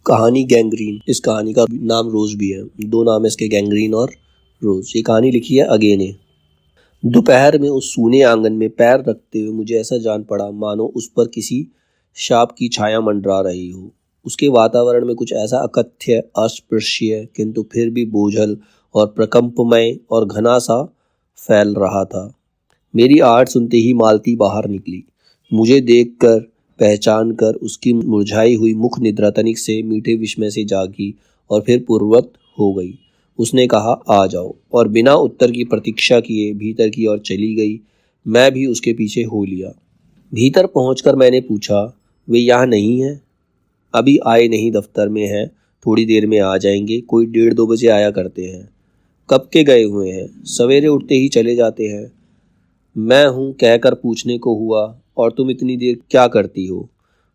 कहानी गैंग्रीन। इस कहानी का नाम रोज भी है, दो नाम है इसके, गैंग्रीन और रोज। ये कहानी लिखी है अगे ने। दोपहर में उस सूने आंगन में पैर रखते हुए मुझे ऐसा जान पड़ा मानो उस पर किसी शाप की छाया मंडरा रही हो। उसके वातावरण में कुछ ऐसा अकथ्य, अस्पृश्य किंतु फिर भी बोझल और प्रकंपमय और घना सा फैल रहा था। मेरी आहट सुनते ही मालती बाहर निकली। मुझे देखकर, पहचान कर उसकी मुरझाई हुई मुख निद्रा तनिक से मीठे विस्मय से जागी और फिर पूर्ववत हो गई। उसने कहा, आ जाओ, और बिना उत्तर की प्रतीक्षा किए भीतर की ओर चली गई। मैं भी उसके पीछे हो लिया। भीतर पहुंचकर मैंने पूछा, वे यहाँ नहीं हैं? अभी आए नहीं, दफ्तर में हैं, थोड़ी देर में आ जाएंगे। कोई 1:30-2 बजे आया करते हैं। कब के गए हुए हैं? सवेरे उठते ही चले जाते हैं। मैं हूँ कहकर पूछने को हुआ, और तुम इतनी देर क्या करती हो?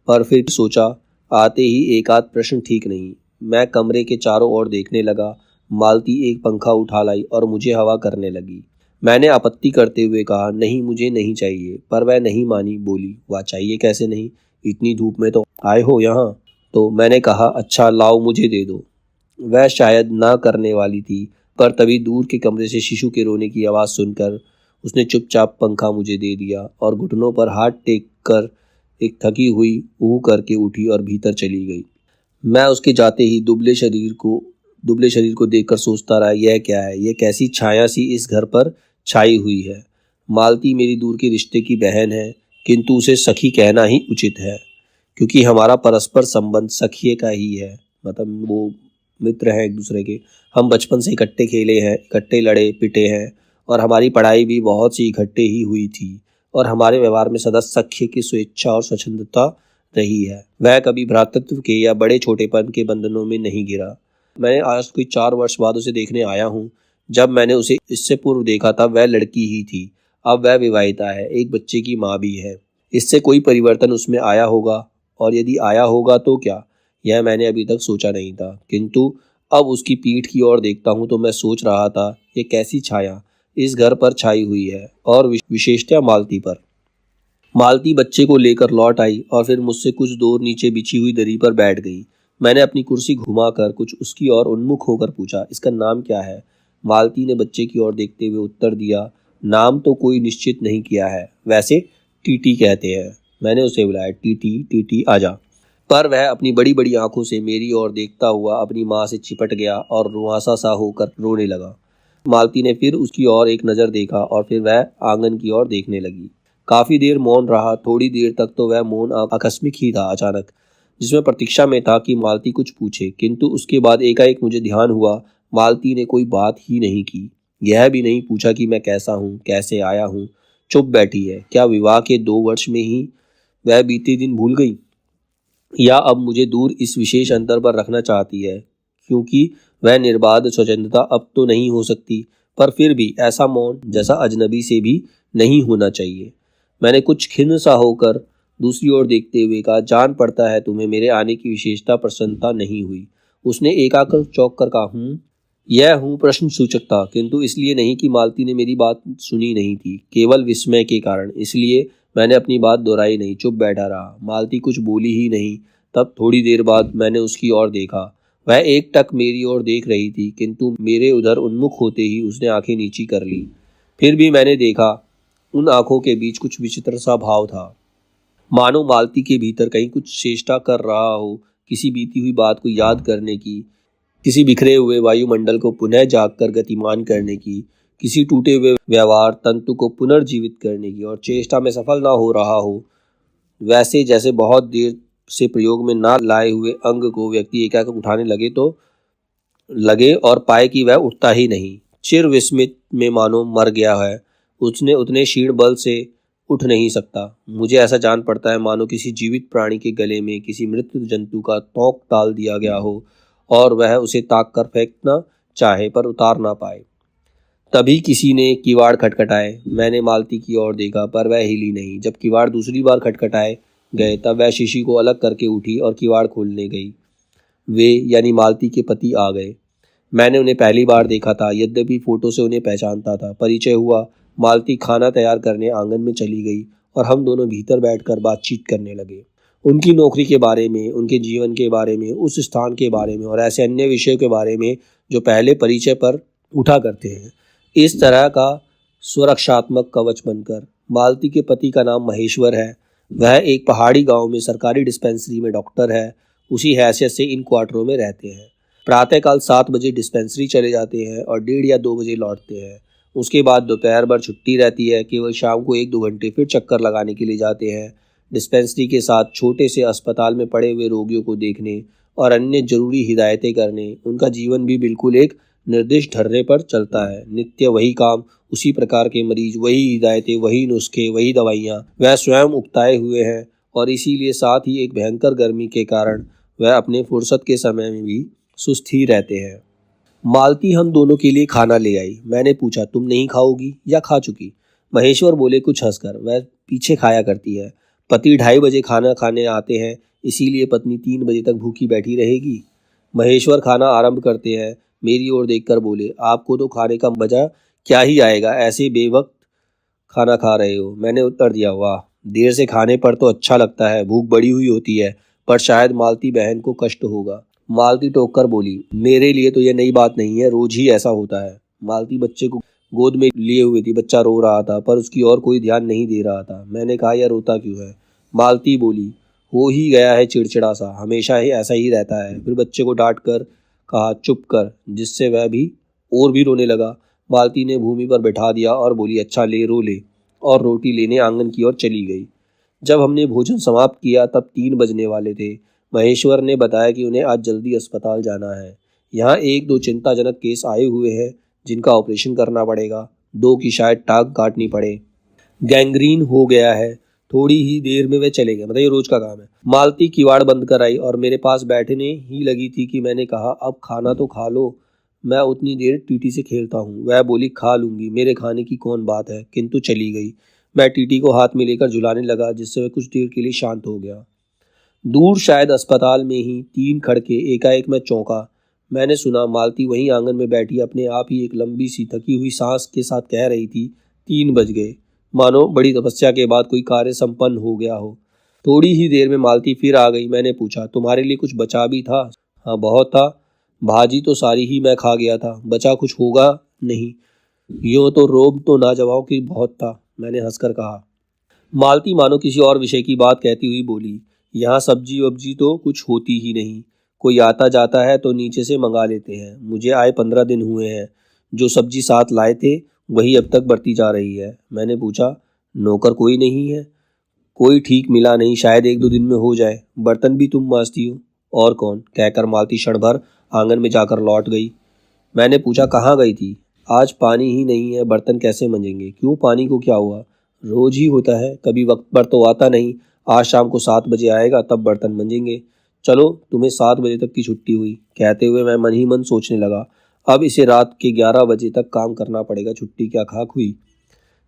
पर फिर सोचा, आते ही एक आध प्रश्न ठीक नहीं। मैं कमरे के चारों ओर देखने लगा। मालती एक पंखा उठा लाई और मुझे हवा करने लगी। मैंने आपत्ति करते हुए कहा, नहीं, मुझे नहीं चाहिए, पर वह नहीं मानी। बोली, वह चाहिए कैसे नहीं, इतनी धूप में तो आए हो यहाँ। तो मैंने कहा, अच्छा लाओ, मुझे दे दो। वह शायद ना करने वाली थी, पर तभी दूर के कमरे से शिशु के रोने की आवाज़ सुनकर उसने चुपचाप पंखा मुझे दे दिया और घुटनों पर हाथ टेक कर एक थकी हुई ऊह करके उठी और भीतर चली गई। मैं उसके जाते ही दुबले शरीर को देखकर सोचता रहा, यह क्या है? यह कैसी छाया सी इस घर पर छाई हुई है? मालती मेरी दूर के रिश्ते की बहन है, किंतु उसे सखी कहना ही उचित है, क्योंकि हमारा परस्पर संबंध सखिए का ही है। मतलब वो मित्र हैं एक दूसरे के। हम बचपन से इकट्ठे खेले हैं, इकट्ठे लड़े पिटे हैं, और हमारी पढ़ाई भी बहुत सी इकट्ठे ही हुई थी, और हमारे व्यवहार में सदा सख्य की स्वेच्छा और स्वच्छंदता रही है। वह कभी भ्रातृत्व के या बड़े छोटेपन के बंधनों में नहीं गिरा। मैंने आज कोई 4 वर्ष बाद उसे देखने आया हूँ। जब मैंने उसे इससे पूर्व देखा था वह लड़की ही थी। अब वह विवाहिता है, एक बच्चे की माँ भी है। इससे कोई परिवर्तन उसमें आया होगा, और यदि आया होगा तो क्या, यह मैंने अभी तक सोचा नहीं था। किंतु अब उसकी पीठ की ओर देखता हूँ तो मैं सोच रहा था, ये कैसी छाया इस घर पर छाई हुई है, और विशेषतः मालती पर। मालती बच्चे को लेकर लौट आई और फिर मुझसे कुछ दूर नीचे बिछी हुई दरी पर बैठ गई। मैंने अपनी कुर्सी घुमाकर कुछ उसकी ओर उन्मुख होकर पूछा, इसका नाम क्या है? मालती ने बच्चे की ओर देखते हुए उत्तर दिया, नाम तो कोई निश्चित नहीं किया है, वैसे टीटी कहते हैं। मैंने उसे बुलाया, टीटी टीटी आजा। पर वह अपनी बड़ी बड़ी आंखों से मेरी ओर देखता हुआ अपनी माँ से चिपट गया और रुआंसा सा होकर रोने लगा। मालती ने फिर उसकी ओर एक नज़र देखा और फिर वह आंगन की ओर देखने लगी। काफ़ी देर मौन रहा। थोड़ी देर तक तो वह मौन आकस्मिक ही था, अचानक, जिसमें प्रतीक्षा में था कि मालती कुछ पूछे। किंतु उसके बाद एकाएक मुझे ध्यान हुआ, मालती ने कोई बात ही नहीं की। यह भी नहीं पूछा कि मैं कैसा हूँ, कैसे आया हूँ। चुप बैठी है। क्या विवाह के 2 वर्ष में ही वह बीते दिन भूल गई, या अब मुझे दूर इस विशेष अंतर पर रखना चाहती है? क्योंकि वह निर्बाध स्वच्छंदता अब तो नहीं हो सकती, पर फिर भी ऐसा मौन जैसा अजनबी से भी नहीं होना चाहिए। मैंने कुछ खिन्न सा होकर दूसरी ओर देखते हुए कहा, जान पड़ता है तुम्हें मेरे आने की विशेषता प्रसन्नता नहीं हुई। उसने एकाकर चौंक कर कहा, यह हूँ प्रश्न सूचक था, किंतु इसलिए नहीं कि मालती ने मेरी बात सुनी नहीं थी, केवल विस्मय के कारण। इसलिए मैंने अपनी बात दोहराई नहीं, चुप बैठा रहा। मालती कुछ बोली ही नहीं। तब थोड़ी देर बाद मैंने उसकी ओर देखा। वह एकटक मेरी ओर देख रही थी, किंतु मेरे उधर उन्मुख होते ही उसने आंखें नीची कर ली। फिर भी मैंने देखा, उन आंखों के बीच कुछ विचित्र सा भाव था, मानो मालती के भीतर कहीं कुछ चेष्टा कर रहा हो, किसी बीती हुई बात को याद करने की, किसी बिखरे हुए वायुमंडल को पुनः जागकर गतिमान करने की, किसी टूटे हुए व्यवहार तंतु को पुनर्जीवित करने की, और चेष्टा में सफल ना हो रहा हो। वैसे जैसे बहुत देर से प्रयोग में ना लाए हुए अंग को व्यक्ति एकाएक उठाने लगे और पाए कि वह उठता ही नहीं। चिर विस्मित में मानो मर गया है। उसने उतने क्षीण बल से उठ नहीं सकता। मुझे ऐसा जान पड़ता है मानो किसी जीवित प्राणी के गले में किसी मृत जंतु का तोंक डाल दिया गया हो, और वह उसे ताक कर फेंकना चाहे पर उतार ना पाए। तभी किसी ने किवाड़ खटखटाए। मैंने मालती की ओर देखा, पर वह हिली नहीं। जब किवाड़ दूसरी बार खटखटाए गए तब वह शीशी को अलग करके उठी और किवाड़ खोलने गई। वे यानी मालती के पति आ गए। मैंने उन्हें पहली बार देखा था, यद्यपि फोटो से उन्हें पहचानता था। परिचय हुआ। मालती खाना तैयार करने आंगन में चली गई और हम दोनों भीतर बैठकर बातचीत करने लगे। उनकी नौकरी के बारे में, उनके जीवन के बारे में, उस स्थान के बारे में और ऐसे अन्य विषयों के बारे में जो पहले परिचय पर उठा करते हैं। इस तरह का सुरक्षात्मक कवच बनकर मालती के पति का नाम महेश्वर है। वह एक पहाड़ी गांव में सरकारी डिस्पेंसरी में डॉक्टर है। उसी हैसियत से इन क्वार्टरों में रहते हैं। प्रातःकाल 7 बजे डिस्पेंसरी चले जाते हैं और 1:30 या 2 बजे लौटते हैं। उसके बाद दोपहर भर छुट्टी रहती है। केवल शाम को 1-2 घंटे फिर चक्कर लगाने के लिए जाते हैं। डिस्पेंसरी के साथ छोटे से अस्पताल में पड़े हुए रोगियों को देखने और अन्य जरूरी हिदायतें करने। उनका जीवन भी बिल्कुल एक निर्दिष्ट ढर्रे पर चलता है। नित्य वही काम, उसी प्रकार के मरीज, वही हिदायतें, वही नुस्खे, वही दवाइयाँ। वह स्वयं उकताए हुए हैं और इसीलिए साथ ही एक भयंकर गर्मी के कारण वह अपने फुर्सत के समय में भी सुस्त ही रहते हैं। मालती हम दोनों के लिए खाना ले आई। मैंने पूछा, तुम नहीं खाओगी या खा चुकी? महेश्वर बोले कुछ हंसकर, वह पीछे खाया करती है। पति 2:30 बजे खाना खाने आते हैं, इसीलिए पत्नी 3 बजे तक भूखी बैठी रहेगी। महेश्वर खाना आरंभ करते हैं। मेरी ओर देखकर बोले, आपको तो खाने का मजा क्या ही आएगा, ऐसे बेवक्त खाना खा रहे हो। मैंने उत्तर दिया, वाह, देर से खाने पर तो अच्छा लगता है, भूख बड़ी हुई होती है, पर शायद मालती बहन को कष्ट होगा। मालती टोक कर बोली, मेरे लिए तो यह नई बात नहीं है, रोज ही ऐसा होता है। मालती बच्चे को गोद में लिए हुई थी। बच्चा रो रहा था पर उसकी ओर कोई ध्यान नहीं दे रहा था। मैंने कहा, यह रोता क्यों है? मालती बोली, हो ही गया है चिड़चिड़ा सा, हमेशा ही ऐसा ही रहता है। फिर बच्चे को डांट कर कहा, चुप कर, जिससे वह भी और भी रोने लगा। मालती ने भूमि पर बैठा दिया और बोली, अच्छा ले, रो ले, और रोटी लेने आंगन की ओर चली गई। जब हमने भोजन समाप्त किया तब 3 बजने वाले थे। महेश्वर ने बताया कि उन्हें आज जल्दी अस्पताल जाना है। यहाँ 1-2 चिंताजनक केस आए हुए हैं जिनका ऑपरेशन करना पड़ेगा। 2 की शायद टांग काटनी पड़े। गैंग्रीन हो गया है। थोड़ी ही देर में वे चले गए। मतलब ये रोज का काम है। मालती किवाड़ बंद कर आई और मेरे पास बैठने ही लगी थी कि मैंने कहा, अब खाना तो खा लो, मैं उतनी देर टीटी से खेलता हूँ। वह बोली, खा लूंगी, मेरे खाने की कौन बात है, किंतु चली गई। मैं टीटी को हाथ में लेकर झुलाने लगा, जिससे वह कुछ देर के लिए शांत हो गया। दूर शायद अस्पताल में ही 3 खड़के। एकाएक मैं चौंका। मैंने सुना मालती वहीं आंगन में बैठी अपने आप ही एक लंबी सी थकी हुई सांस के साथ कह रही थी, 3 बज गए, मानो बड़ी तपस्या के बाद कोई कार्य संपन्न हो गया हो। थोड़ी ही देर में मालती फिर आ गई। मैंने पूछा, तुम्हारे लिए कुछ बचा भी था? हाँ, बहुत था। भाजी तो सारी ही मैं खा गया था, बचा कुछ होगा नहीं। यूं तो रोब तो नाजवाब की बहुत था, मैंने हंसकर कहा। मालती मानो किसी और विषय की बात कहती हुई बोली, यहाँ सब्जी वब्जी तो कुछ होती ही नहीं, कोई आता जाता है तो नीचे से मंगा लेते हैं। मुझे आए 15 दिन हुए हैं। जो सब्जी साथ लाए थे वही अब तक बढ़ती जा रही है। मैंने पूछा, नौकर कोई नहीं है? कोई ठीक मिला नहीं, शायद 1-2 दिन में हो जाए। बर्तन भी तुम मांजती हो? और कौन, कहकर मालती क्षण भर आंगन में जाकर लौट गई। मैंने पूछा, कहाँ गई थी? आज पानी ही नहीं है, बर्तन कैसे मंजेंगे? क्यों, पानी को क्या हुआ? रोज ही होता है, कभी वक्त पर तो आता नहीं। आज शाम को 7 बजे आएगा, तब बर्तन मंजेंगे। चलो, तुम्हें 7 बजे तक की छुट्टी हुई। कहते हुए मैं मन ही मन सोचने लगा, अब इसे रात के 11 बजे तक काम करना पड़ेगा, छुट्टी क्या खाक हुई।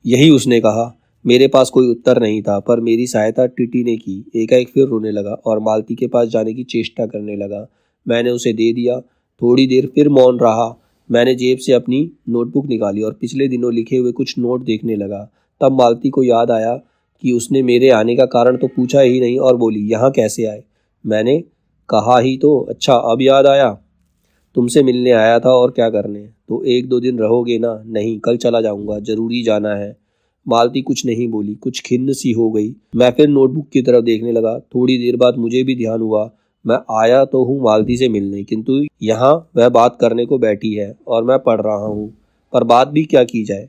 यही उसने कहा। मेरे पास कोई उत्तर नहीं था, पर मेरी सहायता टीटी ने की। एकाएक फिर रोने लगा और मालती के पास जाने की चेष्टा करने लगा। मैंने उसे दे दिया। थोड़ी देर फिर मौन रहा। मैंने जेब से अपनी नोटबुक निकाली और पिछले दिनों लिखे हुए कुछ नोट देखने लगा। तब मालती को याद आया कि उसने मेरे आने का कारण तो पूछा ही नहीं और बोली, यहाँ कैसे आए? मैंने कहा ही तो, अच्छा अब याद आया, तुमसे मिलने आया था, और क्या करने? तो 1-2 दिन रहोगे ना? नहीं, कल चला जाऊंगा, जरूरी जाना है। मालती कुछ नहीं बोली, कुछ खिन्न सी हो गई। मैं फिर नोटबुक की तरफ देखने लगा। थोड़ी देर बाद मुझे भी ध्यान हुआ, मैं आया तो हूँ मालती से मिलने, किंतु यहाँ वह बात करने को बैठी है और मैं पढ़ रहा हूँ, पर बात भी क्या की जाए।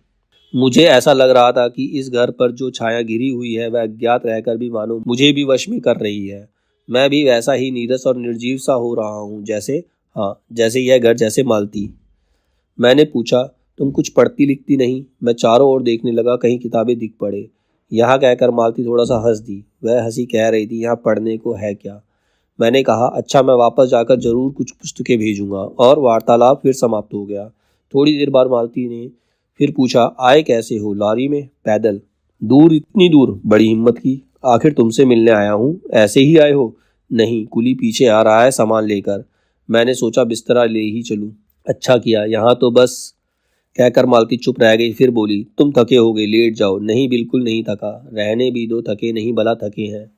मुझे ऐसा लग रहा था कि इस घर पर जो छाया गिरी हुई है वह अज्ञात रहकर भी मानो मुझे भी वश में कर रही है। मैं भी वैसा ही नीरस और निर्जीव सा हो रहा हूँ, जैसे, हाँ, जैसे यह घर, जैसे मालती। मैंने पूछा, तुम कुछ पढ़ती लिखती नहीं? मैं चारों ओर देखने लगा, कहीं किताबें दिख पड़े। यहाँ कहकर मालती थोड़ा सा हंस दी। वह हंसी कह रही थी, यहाँ पढ़ने को है क्या? मैंने कहा, अच्छा, मैं वापस जाकर जरूर कुछ पुस्तकें भेजूंगा, और वार्तालाप फिर समाप्त हो गया। थोड़ी देर बाद मालती ने फिर पूछा, आए कैसे हो? लॉरी में? पैदल? दूर, इतनी दूर? बड़ी हिम्मत की। आखिर तुमसे मिलने आया हूँ, ऐसे ही आए हो? नहीं, कुली पीछे आ रहा है सामान लेकर। मैंने सोचा बिस्तरा ले ही चलूं। अच्छा किया, यहाँ तो बस, कहकर मालती चुप रह गई। फिर बोली, तुम थके होगे, लेट जाओ। नहीं, बिल्कुल नहीं थका, रहने भी दो, थके नहीं, भला थके हैं।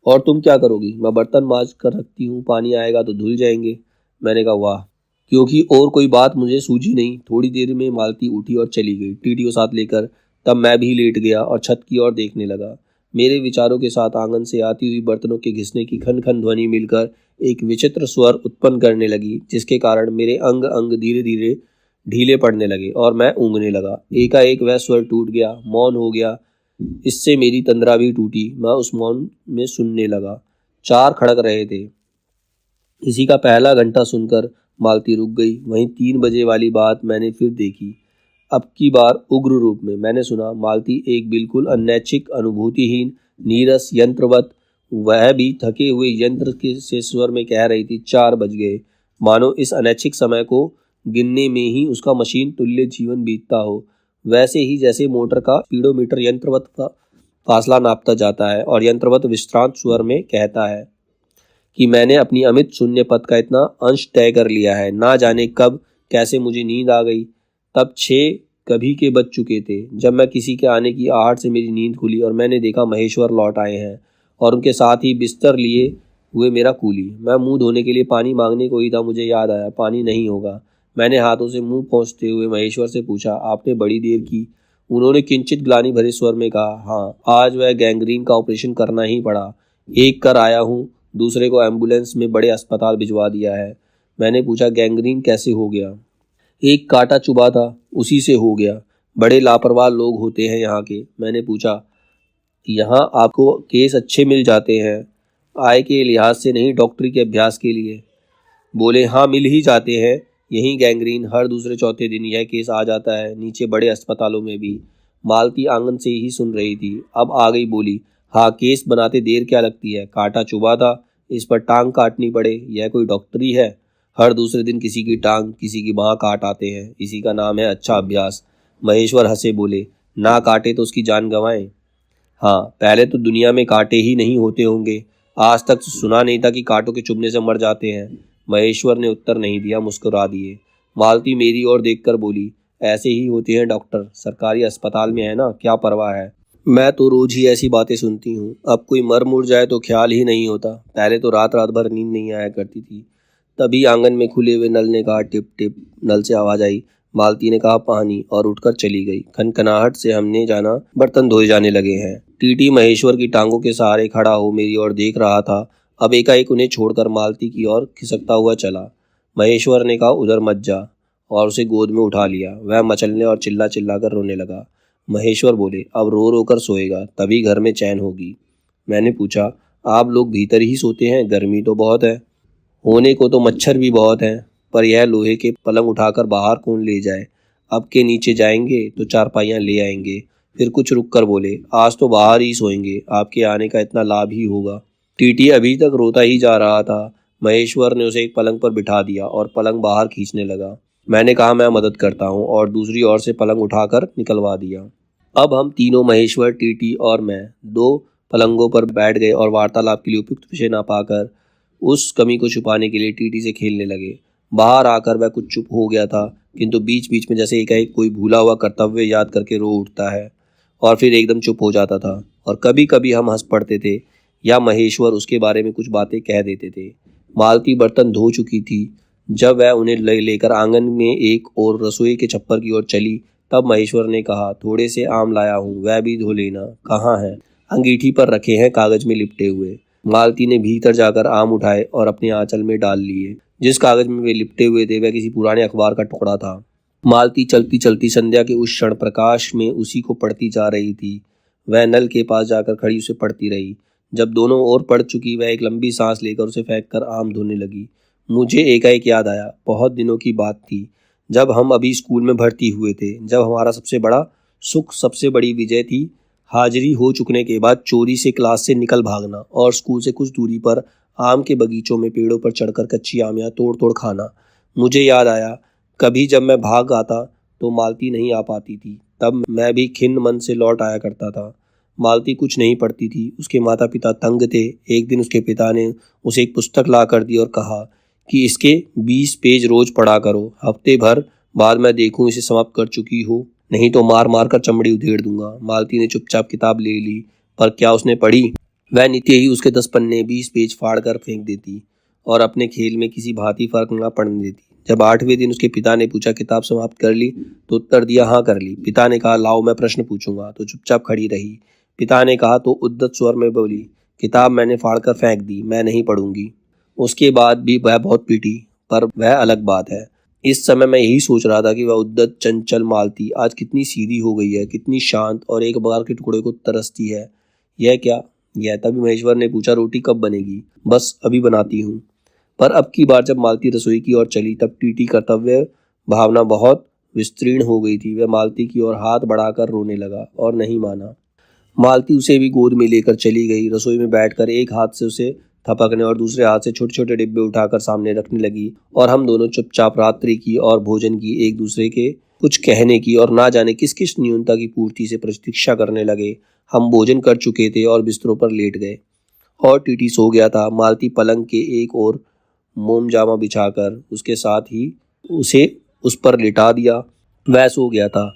और तुम क्या करोगी? मैं बर्तन मांज कर रखती हूँ, पानी आएगा तो धुल जाएंगे। मैंने कहा वाह। क्योंकि और कोई बात मुझे सूझी नहीं। थोड़ी देर में मालती उठी और चली गई, टीटी को साथ लेकर। तब मैं भी लेट गया और छत की ओर देखने लगा। मेरे विचारों के साथ आंगन से आती हुई बर्तनों के घिसने की खन खन ध्वनि मिलकर एक विचित्र स्वर उत्पन्न करने लगी, जिसके कारण मेरे अंग अंग धीरे धीरे ढीले पड़ने लगे और मैं ऊँघने लगा। एकाएक वह स्वर टूट गया, मौन हो गया। इससे मेरी तंद्रा भी टूटी। मैं उस मौन में सुनने लगा। 4 खड़क रहे थे। इसी का पहला घंटा सुनकर मालती रुक गई। वहीं 3 बजे वाली बात मैंने फिर देखी, अब की बार उग्र रूप में। मैंने सुना मालती एक बिल्कुल अनैच्छिक, अनुभूतिहीन, नीरस, यंत्रवत, वह भी थके हुए यंत्र के से स्वर में कह रही थी, 4 बज गए। मानो इस अनैच्छिक समय को गिनने में ही उसका मशीन तुल्य जीवन बीतता हो। वैसे ही जैसे मोटर का स्पीडोमीटर यंत्रवत का फासला नापता जाता है और यंत्रवत विश्रांत स्वर में कहता है कि मैंने अपनी अमित शून्य पथ का इतना अंश तय कर लिया है। ना जाने कब कैसे मुझे नींद आ गई। तब 6 कभी के बज चुके थे जब मैं किसी के आने की आहट से मेरी नींद खुली और मैंने देखा महेश्वर लौट आए हैं और उनके साथ ही बिस्तर लिए हुए मेरा कूली। मैं मुंह धोने के लिए पानी मांगने को ही था, मुझे याद आया पानी नहीं होगा। मैंने हाथों से मुंह पोंछते हुए महेश्वर से पूछा, आपने बड़ी देर की? उन्होंने किंचित ग्लानि भरे स्वर में कहा, हाँ, आज वह गैंग्रीन का ऑपरेशन करना ही पड़ा। एक कर आया हूँ, दूसरे को एम्बुलेंस में बड़े अस्पताल भिजवा दिया है। मैंने पूछा, गैंग्रीन कैसे हो गया? एक कांटा चुभा था, उसी से हो गया। बड़े लापरवाह लोग होते हैं यहाँ के। मैंने पूछा, यहाँ आपको केस अच्छे मिल जाते हैं? आय के लिहाज से नहीं, डॉक्टरी के अभ्यास के लिए। बोले, हाँ, मिल ही जाते हैं। यहीं गैंग्रीन हर दूसरे चौथे दिन यह केस आ जाता है, नीचे बड़े अस्पतालों में भी। मालती आंगन से ही सुन रही थी, अब आ गई, बोली, हाँ, केस बनाते देर क्या लगती है? कांटा चुभा था, इस पर टांग काटनी पड़े, यह कोई डॉक्टरी है? हर दूसरे दिन किसी की टांग, किसी की बाँह काट आते हैं, इसी का नाम है अच्छा अभ्यास। महेश्वर हंसे, बोले, ना काटे तो उसकी जान गंवाएं। हाँ, पहले तो दुनिया में कांटे ही नहीं होते होंगे। आज तक सुना नहीं था कि कांटों के चुभने से मर जाते हैं। महेश्वर ने उत्तर नहीं दिया, मुस्कुरा दिए। मालती मेरी ओर देखकर बोली, ऐसे ही होते हैं डॉक्टर, सरकारी अस्पताल में है ना, क्या परवाह है। मैं तो रोज ही ऐसी बातें सुनती हूँ। अब कोई मर मुर जाए तो ख्याल ही नहीं होता। पहले तो रात रात भर नींद नहीं आया करती थी। तभी आंगन में खुले हुए नल ने कहा, टिप टिप। नल से आवाज आई। मालती ने कहा, पानी, और उठकर चली गई। खनखनाहट से हमने जाना बर्तन धोए जाने लगे हैं। टीटी महेश्वर की टांगों के सहारे खड़ा हो मेरी ओर देख रहा था। अब एकाएक उन्हें छोड़कर मालती की ओर खिसकता हुआ चला। महेश्वर ने कहा, उधर मत जा, और उसे गोद में उठा लिया। वह मचलने और चिल्ला चिल्ला कर रोने लगा। महेश्वर बोले, अब रो रो कर सोएगा, तभी घर में चैन होगी। मैंने पूछा, आप लोग भीतर ही सोते हैं? गर्मी तो बहुत है। होने को तो मच्छर भी बहुत हैं, पर यह लोहे के पलंग उठाकर बाहर कौन ले जाए? अब के नीचे जाएंगे तो चारपाइयाँ ले आएंगे। फिर कुछ रुक कर बोले, आज तो बाहर ही सोएंगे, आपके आने का इतना लाभ ही होगा। टीटी अभी तक रोता ही जा रहा था। महेश्वर ने उसे एक पलंग पर बिठा दिया और पलंग बाहर खींचने लगा। मैंने कहा, मैं मदद करता हूँ, और दूसरी ओर से पलंग उठाकर निकलवा दिया। अब हम तीनों, महेश्वर, टीटी और मैं, 2 पलंगों पर बैठ गए और वार्तालाप के लिए उपयुक्त विषय ना पाकर उस कमी को छुपाने के लिए टीटी से खेलने लगे। बाहर आकर वह कुछ चुप हो गया था, किंतु बीच बीच में जैसे एकाएक कोई भूला हुआ कर्तव्य याद करके रो उठता है और फिर एकदम चुप हो जाता था। और कभी कभी हम हंस पड़ते थे या महेश्वर उसके बारे में कुछ बातें कह देते थे। मालती बर्तन धो चुकी थी। जब वह उन्हें लेकर आंगन में एक और रसोई के छप्पर की ओर चली, तब महेश्वर ने कहा, थोड़े से आम लाया हूँ, वह भी धो लेना। कहाँ है? अंगीठी पर रखे हैं, कागज में लिपटे हुए। मालती ने भीतर जाकर आम उठाए और अपने आंचल में डाल लिए। जिस कागज में वे लिपटे हुए थे वह किसी पुराने अखबार का टुकड़ा था। मालती चलती चलती संध्या के उस क्षण प्रकाश में उसी को पढ़ती जा रही थी। वह नल के पास जाकर खड़ी उसे पढ़ती रही। जब दोनों ओर पढ़ चुकी, वह एक लंबी सांस लेकर उसे फेंक कर आम धोने लगी। मुझे एकाएक याद आया, बहुत दिनों की बात थी, जब हम अभी स्कूल में भर्ती हुए थे। जब हमारा सबसे बड़ा सुख, सबसे बड़ी विजय थी हाजिरी हो चुकने के बाद चोरी से क्लास से निकल भागना और स्कूल से कुछ दूरी पर आम के बगीचों में पेड़ों पर चढ़कर कच्ची आमियाँ तोड़ तोड़ खाना। मुझे याद आया, कभी जब मैं भाग आता तो मालती नहीं आ पाती थी, तब मैं भी खिन्न मन से लौट आया करता था। मालती कुछ नहीं पढ़ती थी, उसके माता पिता तंग थे। एक दिन उसके पिता ने उसे एक पुस्तक ला कर दी और कहा कि इसके 20 पेज रोज पढ़ा करो, हफ्ते भर बाद मैं देखूं इसे समाप्त कर चुकी हो, नहीं तो मार मार कर चमड़ी उधेड़ दूंगा। मालती ने चुपचाप किताब ले ली, पर क्या उसने पढ़ी? वह नित्य ही उसके 10 पन्ने 20 पेज फाड़ कर फेंक देती और अपने खेल में किसी भांति फर्क न पड़ने देती। जब 8वें दिन उसके पिता ने पूछा, किताब समाप्त कर ली? तो उत्तर दिया, हाँ कर ली। पिता ने कहा, लाओ मैं प्रश्न पूछूंगा। तो चुपचाप खड़ी रही। पिता ने कहा तो उद्दत स्वर में बोली, किताब मैंने फाड़ कर फेंक दी, मैं नहीं पढ़ूंगी। उसके बाद भी वह बहुत पीटी, पर वह अलग बात है। इस समय मैं यही सोच रहा था कि वह उद्दत चंचल मालती आज कितनी सीधी हो गई है, कितनी शांत और एक बार के टुकड़े को तरसती है। यह क्या? यह तभी महेश्वर ने पूछा, रोटी कब बनेगी? बस अभी बनाती हूँ। पर अब की बार जब मालती रसोई की ओर चली तब टीटी कर्तव्य भावना बहुत विस्तीर्ण हो गई थी। वह मालती की ओर हाथ बढ़ाकर रोने लगा और नहीं माना। मालती उसे भी गोद में लेकर चली गई। रसोई में बैठकर एक हाथ से उसे थपकने और दूसरे हाथ से छोटे छोटे डिब्बे उठाकर सामने रखने लगी और हम दोनों चुपचाप रात्रि की और भोजन की, एक दूसरे के कुछ कहने की और ना जाने किस किस न्यूनता की पूर्ति से प्रतीक्षा करने लगे। हम भोजन कर चुके थे और बिस्तरों पर लेट गए और टीटी सो गया था। मालती पलंग के एक ओर मोम जामा बिछाकर उसके साथ ही उसे उस पर लिटा दिया। वह सो गया था,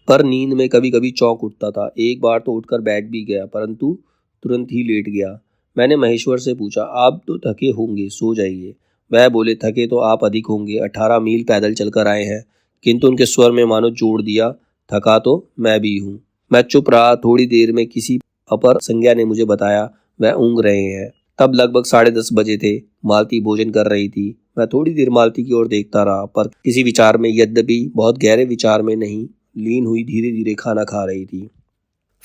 पर नींद में कभी कभी चौंक उठता था। एक बार तो उठकर बैठ भी गया, परंतु तुरंत ही लेट गया। मैंने महेश्वर से पूछा, आप तो थके होंगे, सो जाइए। वह बोले, थके तो आप अधिक होंगे, 18 मील पैदल चलकर आए हैं। किंतु उनके स्वर में मानो जोड़ दिया, थका तो मैं भी हूँ। मैं चुप रहा। थोड़ी देर में किसी अपर संज्ञा ने मुझे बताया वह ऊँघ रहे हैं। तब लगभग 10:30 बजे थे। मालती भोजन कर रही थी। मैं थोड़ी देर मालती की ओर देखता रहा, पर किसी विचार में, यद्यपि बहुत गहरे विचार में नहीं, लीन हुई धीरे धीरे खाना खा रही थी।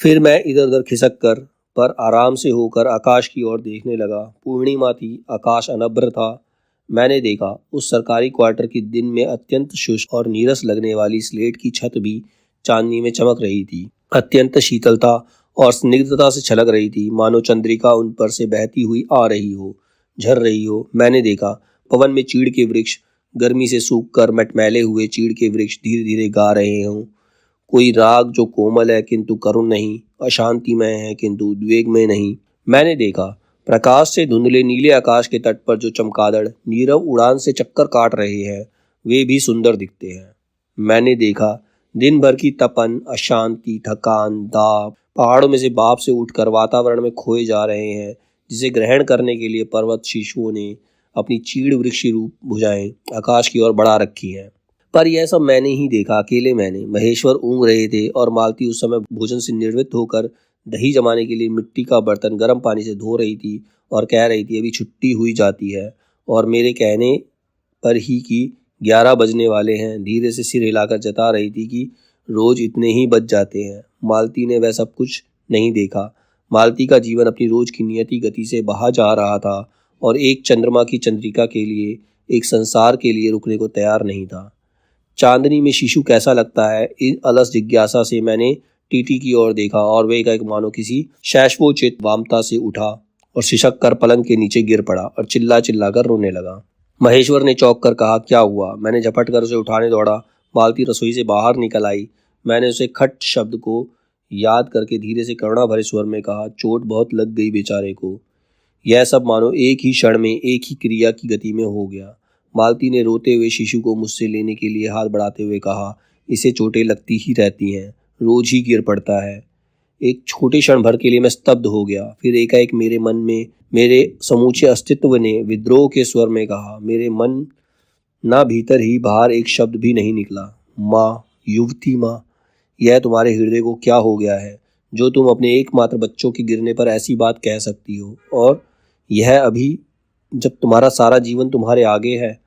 फिर मैं इधर उधर खिसक कर पर आराम से होकर आकाश की ओर देखने लगा। पूर्णिमा थी, आकाश अनभ्र था। मैंने देखा उस सरकारी क्वार्टर की दिन में अत्यंत शुष्क और नीरस लगने वाली स्लेट की छत भी चांदनी में चमक रही थी। अत्यंत शीतलता और स्निग्धता से छलक रही थी, मानो चंद्रिका उन पर से बहती हुई आ रही हो, झर रही हो। मैंने देखा पवन में चीड़ के वृक्ष गर्मी से सूखकर मटमैले हुए चीड़ के वृक्ष धीरे धीरे गा रहे हों। कोई राग जो कोमल है किंतु करुण नहीं, अशांतिमय है किंतु उद्वेग में नहीं। मैंने देखा प्रकाश से धुंधले नीले आकाश के तट पर जो चमगादड़ नीरव उड़ान से चक्कर काट रहे हैं, वे भी सुंदर दिखते हैं। मैंने देखा दिन भर की तपन, अशांति, थकान, दाब पहाड़ों में से भाप से उठकर वातावरण में खोए जा रहे हैं, जिसे ग्रहण करने के लिए पर्वत शिशुओं ने अपनी चीड़ वृक्षी रूप भुजाएं आकाश की ओर बढ़ा रखी हैं। पर यह सब मैंने ही देखा, अकेले मैंने। महेश्वर ऊँघ रहे थे और मालती उस समय भोजन से निवृत्त होकर दही जमाने के लिए मिट्टी का बर्तन गर्म पानी से धो रही थी और कह रही थी, अभी छुट्टी हुई जाती है। और मेरे कहने पर ही कि 11 बजने वाले हैं, धीरे से सिर हिलाकर जता रही थी कि रोज इतने ही बज जाते हैं। मालती ने वह सब कुछ नहीं देखा। मालती का जीवन अपनी रोज की नियति गति से बहा जा रहा था और एक चंद्रमा की चंद्रिका के लिए, एक संसार के लिए रुकने को तैयार नहीं था। चांदनी में शिशु कैसा लगता है, इस अलस जिज्ञासा से मैंने टीटी की ओर देखा और वे एक मानो किसी शैशवोचित वामता से उठा और सिसक कर पलंग के नीचे गिर पड़ा और चिल्ला चिल्ला कर रोने लगा। महेश्वर ने चौंक कर कहा, क्या हुआ? मैंने झपट कर उसे उठाने दौड़ा। मालती रसोई से बाहर निकल आई। मैंने उसे खट शब्द को याद करके धीरे से करुणा भरे स्वर में कहा, चोट बहुत लग गई बेचारे को। यह सब मानो एक ही क्षण में, एक ही क्रिया की गति में हो गया। मालती ने रोते हुए शिशु को मुझसे लेने के लिए हाथ बढ़ाते हुए कहा, इसे चोटें लगती ही रहती हैं, रोज ही गिर पड़ता है। एक छोटे क्षण भर के लिए मैं स्तब्ध हो गया। फिर एकाएक मेरे मन में, मेरे समूचे अस्तित्व ने विद्रोह के स्वर में कहा, मेरे मन ना भीतर ही बाहर एक शब्द भी नहीं निकला। माँ, युवती माँ, यह तुम्हारे हृदय को क्या हो गया है जो तुम अपने एकमात्र बच्चों के गिरने पर ऐसी बात कह सकती हो, और यह अभी जब तुम्हारा सारा जीवन तुम्हारे आगे है।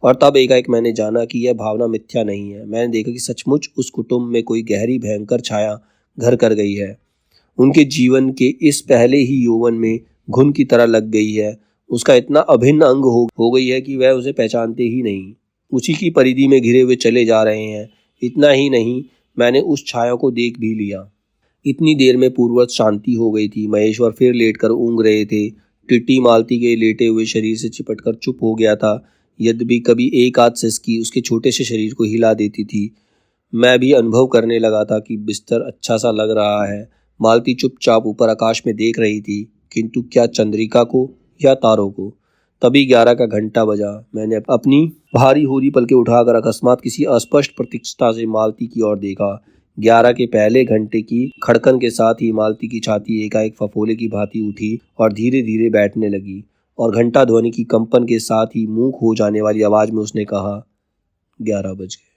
और तब एकाएक मैंने जाना कि यह भावना मिथ्या नहीं है। मैंने देखा कि सचमुच उस कुटुंब में कोई गहरी भयंकर छाया घर कर गई है। उनके जीवन के इस पहले ही यौवन में घुन की तरह लग गई है। उसका इतना अभिन्न अंग हो गई है कि वह उसे पहचानते ही नहीं, उसी की परिधि में घिरे हुए चले जा रहे हैं। इतना ही नहीं, मैंने उस छाया को देख भी लिया। इतनी देर में पूर्ववत शांति हो गई थी। महेश्वर फिर लेटकर ऊँघ रहे थे। टिट्टी मालती के लेटे हुए शरीर से चिपटकर चुप हो गया था, यद्यपि कभी एक आध सिसकी उसके छोटे से शरीर को हिला देती थी। मैं भी अनुभव करने लगा था कि बिस्तर अच्छा सा लग रहा है। मालती चुपचाप ऊपर आकाश में देख रही थी, किंतु क्या चंद्रिका को या तारों को। तभी 11 का घंटा बजा। मैंने अपनी भारी होरी पलकें उठाकर अकस्मात किसी अस्पष्ट प्रतीक्षता से मालती की ओर देखा। 11 के पहले घंटे की खड़कन के साथ ही मालती की छाती एकाएक फफोले की भांति उठी और धीरे धीरे बैठने लगी, और घंटा ध्वनि की कंपन के साथ ही मूक हो जाने वाली आवाज में उसने कहा, 11 बज गए।